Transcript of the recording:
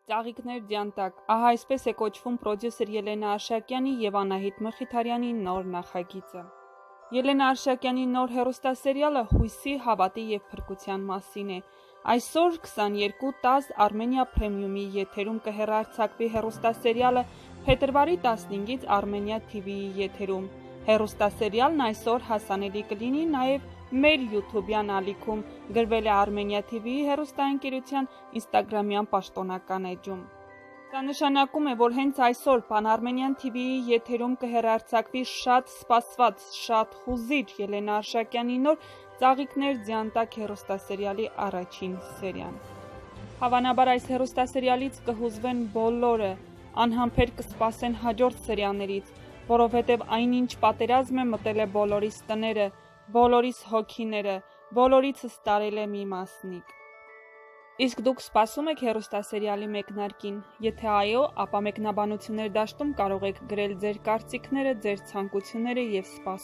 Ծաղիկներ ձյանտակ, ահա այսպես է կոչվում պրոդյուսեր Ելենա Արշակյանի և Անահիտ Մխիթարյանի նոր նախագիծը։ Ելենա Արշակյանի նոր հեռուստասերիալը հույսի, հավատի և փրկության մասին է։ Այսօր 22:10 Armenia Premium-ի եթերում կհեռարձակվի հեռուստասերիալը փետրվարի 15-ից Armenia TV-ի եթերում։ Հեռուստասերիալն այսօր հասանելի կլինի նաև մեր YouTube-յան ալիքում, գրվել է Armenia TV-ի հեռուստաընկերության Instagram-յան պաշտոնական էջում։ Դա նշանակում է, որ հենց այսօր Pan-Armenian TV-ի եթերում կհեռարձակվի շատ սպասված, շատ հուզիչ Ելենա Արշակյանի նոր «Ծաղիկներ ձյանտակ» հեռուստասերիալի առաջին սերիան։ Հավանաբար այս հեռուստասերիալից կհուզվեն բոլորը, անհամբեր կսպասեն հաջորդ սերիաներից, որովհետև այնինչ պատերազմ է մտել է բոլորիս տները, բոլորիս հոգիները, բոլորիցս տարել է մի մասնիկ։ Իսկ դուք սպասում եք հեռուստասերիալի մեկնարկին։ Եթե այո, ապա մեկնաբանություններ դաշտում կարող եք գրել ձեր կարծիքները, ձեր ցանկությունները և սպասում